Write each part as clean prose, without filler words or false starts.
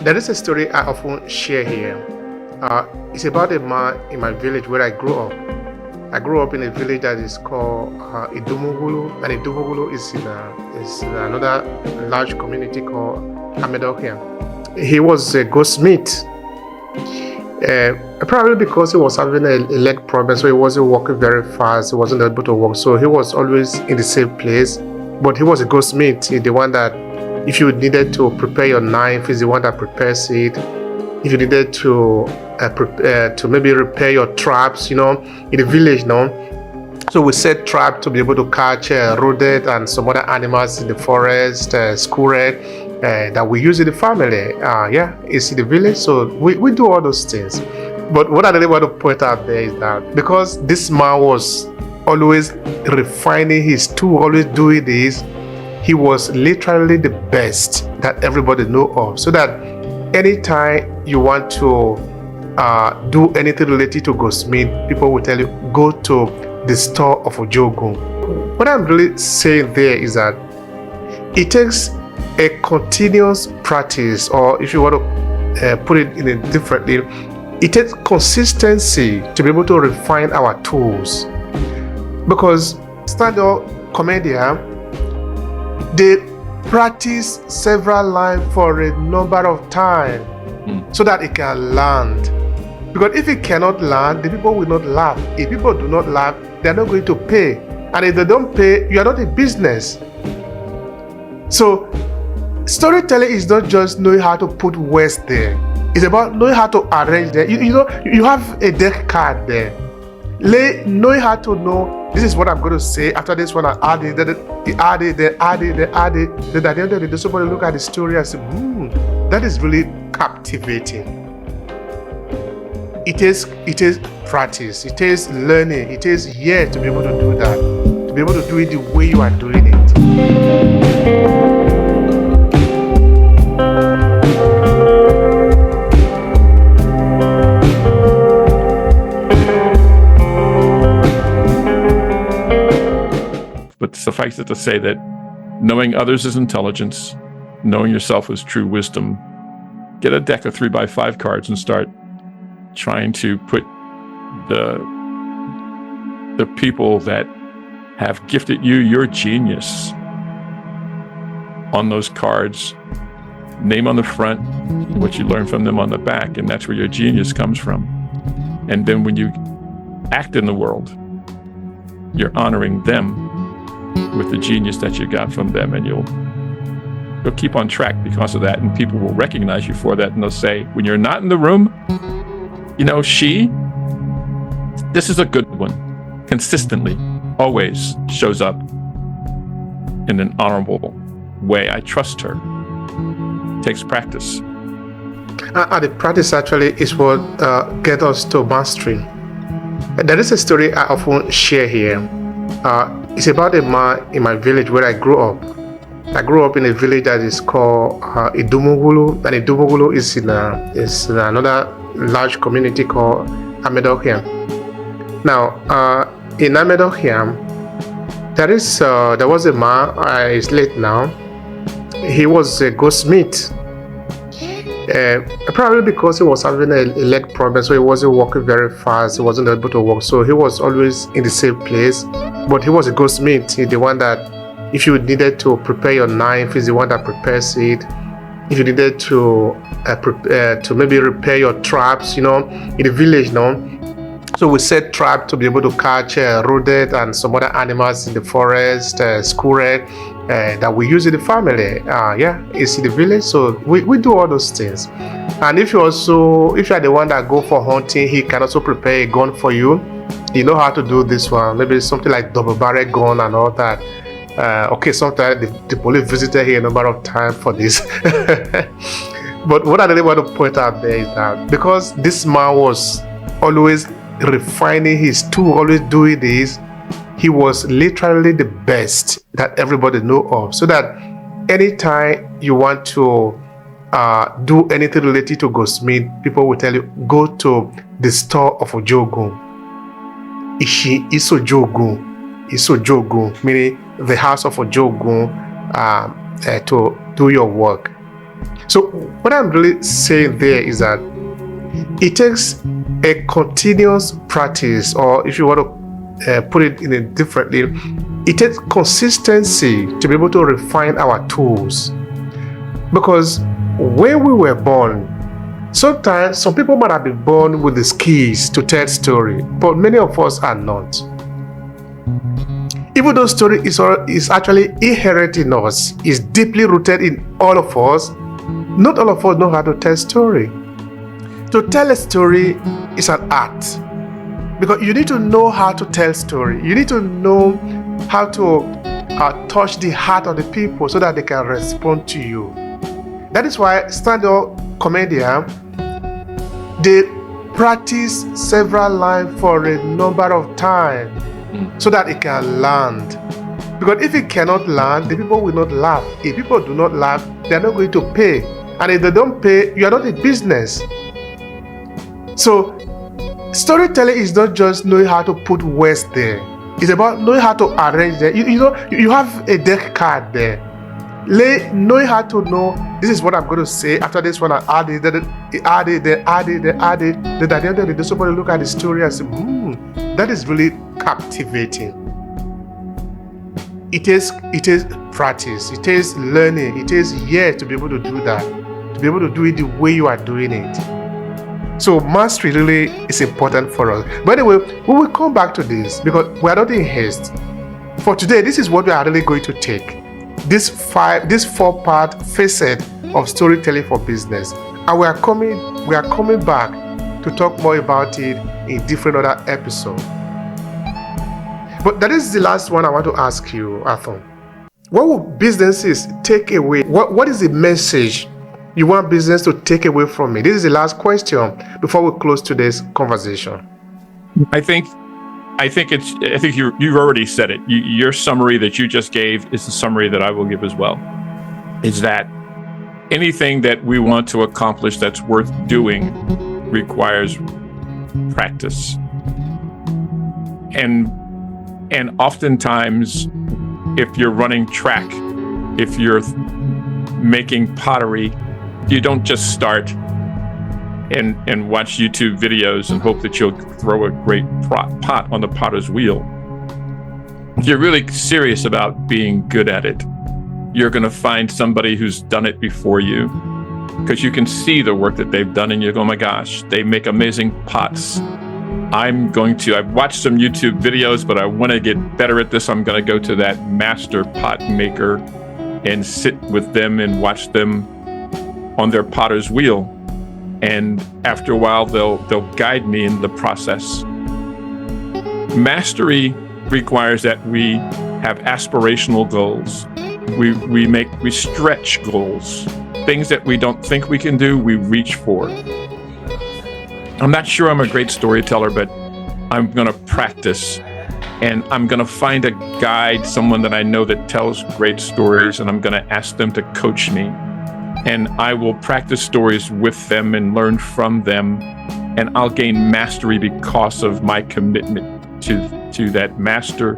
There is a story I often share here. It's about a man in my village where I grew up. I grew up in a village that is called Idumugulu, and Idumugulu is in another large community called Amedokian. He was a goldsmith, probably because he was having a leg problem, so he wasn't walking very fast, he wasn't able to walk, so he was always in the same place. But he was a goldsmith, the one that if you needed to prepare your knife, he's the one that prepares it. If you needed to maybe repair your traps, in the village, So we set trap to be able to catch rodent and some other animals in the forest, squirrel, that we use in the family. It's in the village, so we do all those things. But what I really want to point out there is that because this man was always refining his tool, always doing this, he was literally the best that everybody know of. So that anytime you want to do anything related to goldsmith, people will tell you, go to the store of Ojogun. What I'm really saying there is that it takes a continuous practice, or if you want to put it in a differently, it takes consistency to be able to refine our tools. Because stand-up comedian, they practice several lines for a number of times so that it can land. Because if it cannot land, the people will not laugh. If people do not laugh, they are not going to pay. And if they don't pay, you are not in business. So storytelling is not just knowing how to put words there. It's about knowing how to arrange there. You have a deck card there. Knowing how to know, this is what I'm going to say. After this one, I add it, then add it. Then at the end of the day, somebody look at the story and say, that is really captivating. It is practice. It is learning. It is to be able to do that. To be able to do it the way you are doing it. But suffice it to say that knowing others is intelligence, knowing yourself is true wisdom. Get a deck of 3x5 cards and start trying to put the people that have gifted you your genius on those cards. Name on the front, what you learn from them on the back, and that's where your genius comes from. And then when you act in the world, you're honoring them with the genius that you got from them, and you'll keep on track because of that, and people will recognize you for that, and they'll say, when you're not in the room, this is a good one, consistently, always shows up in an honorable way. I trust her. It takes practice. And the practice actually is what gets us to mastery. There is a story I often share here. It's about a man in my village where I grew up. I grew up in a village that is called Idumugulu, and Idumugulu is in another large community called Amedokian. Now, in Amedokian, there was a man, he's late now. He was a goldsmith. Probably because he was having a leg problem, so he wasn't walking very fast, he wasn't able to walk, so he was always in the same place. But he was a goldsmith, the one that if you needed to prepare your knife, he's the one that prepares it. If you needed to maybe repair your traps, in the village, So we set trap to be able to catch rodent and some other animals in the forest, squirrel, that we use in the family. It's in the village, so we do all those things. And if you are the one that go for hunting, he can also prepare a gun for you. You know how to do this one, maybe something like double barrel gun and all that. Sometimes the police visited here a number of times for this. But what I really want to point out there is that because this man was always refining his tool, always doing this, he was literally the best that everybody know of. So that anytime you want to do anything related to goldsmith, people will tell you, go to the store of Ojogun. Isojogun, meaning the house of Ojogun, to do your work. So what I'm really saying there is that it takes a continuous practice, or if you want to put it in a differently, it takes consistency to be able to refine our tools. Because when we were born, sometimes some people might have been born with the skills to tell story, but many of us are not. Even though story is actually inherent in us, is deeply rooted in all of us, not all of us know how to tell story. To tell a story is an art, because you need to know how to tell story. You need to know how to touch the heart of the people so that they can respond to you. That is why stand-up comedian, they practice several lines for a number of times so that it can land. Because if it cannot land, the people will not laugh. If people do not laugh, they are not going to pay. And if they don't pay, you are not in business. So storytelling is not just knowing how to put words there. It's about knowing how to arrange them. You have a deck card there. Knowing how to know this is what I'm going to say. After this one, I add it, then add it. Then at the end of the day, somebody look at the story and say, that is really captivating. It is practice. It is learning. It is years to be able to do that. To be able to do it the way you are doing it. So mastery really is important for us. But anyway, we will come back to this because we are not in haste. For today, this is what we are really going to take. This 4-part facet of storytelling for business. And we are coming back to talk more about it in different other episodes. But that is the last one I want to ask you, Athon. What will businesses take away? What is the message you want business to take away from me? This is the last question before we close today's conversation. I think you've already said it. Your summary that you just gave is the summary that I will give as well. Is that anything that we want to accomplish that's worth doing requires practice. And oftentimes, if you're running track, if you're making pottery, you don't just start and watch YouTube videos and hope that you'll throw a great pot on the potter's wheel. If you're really serious about being good at it, you're going to find somebody who's done it before you, because you can see the work that they've done and you go, oh my gosh, they make amazing pots. I've watched some YouTube videos, but I want to get better at this. I'm going to go to that master pot maker and sit with them and watch them on their potter's wheel. And after a while, they'll guide me in the process. Mastery requires that we have aspirational goals. We stretch goals. Things that we don't think we can do, we reach for. I'm not sure I'm a great storyteller, but I'm going to practice. And I'm going to find a guide, someone that I know that tells great stories, and I'm going to ask them to coach me. And I will practice stories with them and learn from them. And I'll gain mastery because of my commitment to that master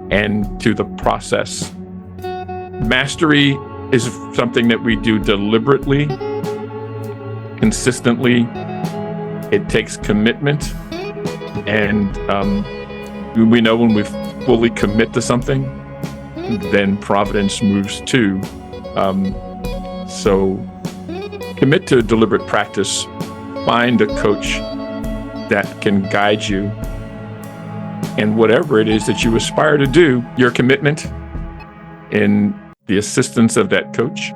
and to the process. Mastery is something that we do deliberately, consistently. It takes commitment. And we know when we fully commit to something, then providence moves too. So commit to deliberate practice. Find a coach that can guide you. And whatever it is that you aspire to do, your commitment and the assistance of that coach,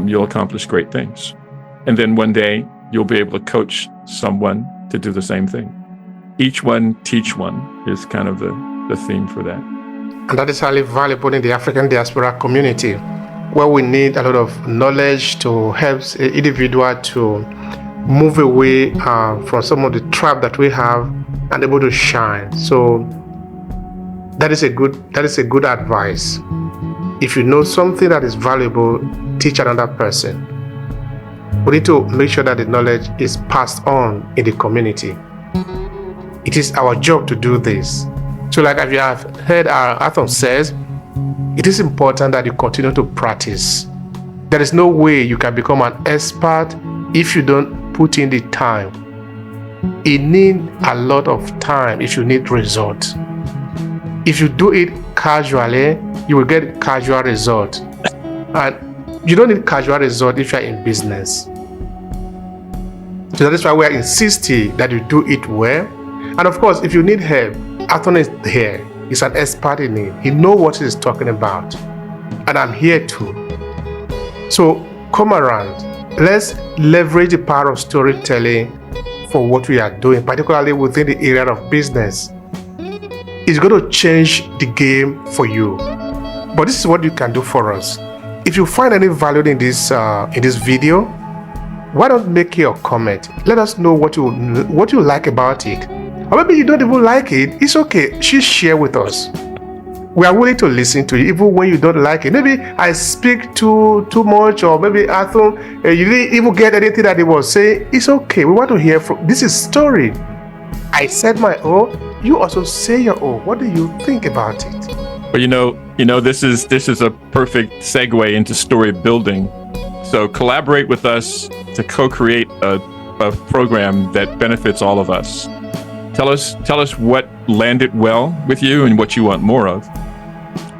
you'll accomplish great things. And then one day, you'll be able to coach someone to do the same thing. Each one, teach one is kind of the theme for that. And that is highly valuable in the African diaspora community, where we need a lot of knowledge to help an individual to move away from some of the trap that we have and able to shine. So that is a good advice. If you know something that is valuable, teach another person. We need to make sure that the knowledge is passed on in the community. It is our job to do this. So like as you have heard our Athon says, it is important that you continue to practice. There is no way you can become an expert if you don't put in the time. It needs a lot of time if you need results. If you do it casually, you will get casual results. And you don't need casual results if you're in business. So that is why we are insisting that you do it well. And of course, if you need help, Anthony is here. He's an expert in it. He knows what he's talking about. And I'm here too. So come around. Let's leverage the power of storytelling for what we are doing, particularly within the area of business. It's going to change the game for you. But this is what you can do for us. If you find any value in this video, why don't make your comment? Let us know what you like about it. Or maybe you don't even like it. It's okay. Just share with us. We are willing to listen to you, even when you don't like it. Maybe I speak too much, or maybe Arthur, you didn't even get anything that he was saying. It's okay. We want to hear from. This is story. I said my own. You also say your own. What do you think about it? Well, you know, this is a perfect segue into story building. So collaborate with us to co-create a program that benefits all of us. Tell us what landed well with you and what you want more of.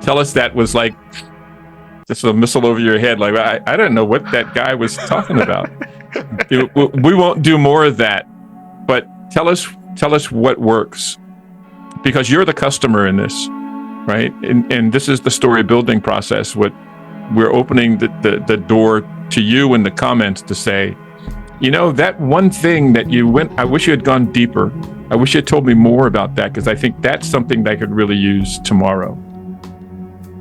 Tell us that was like just a missile over your head. Like, I don't know what that guy was talking about. We won't do more of that, but tell us what works, because you're the customer in this, right? And this is the story building process. What we're opening the door to you in the comments to say, that one thing that you went, I wish you had gone deeper. I wish you had told me more about that, because I think that's something that I could really use tomorrow.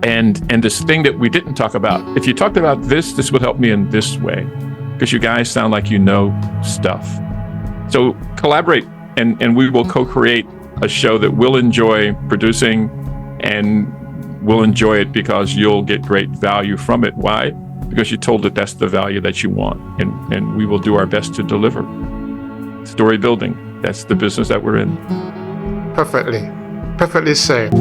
And this thing that we didn't talk about, if you talked about this would help me in this way, because you guys sound like you know stuff. So collaborate, and we will co-create a show that we'll enjoy producing, and we'll enjoy it because you'll get great value from it. Why? Because you told it that's the value that you want, and we will do our best to deliver. Story building, that's the business that we're in. Perfectly said.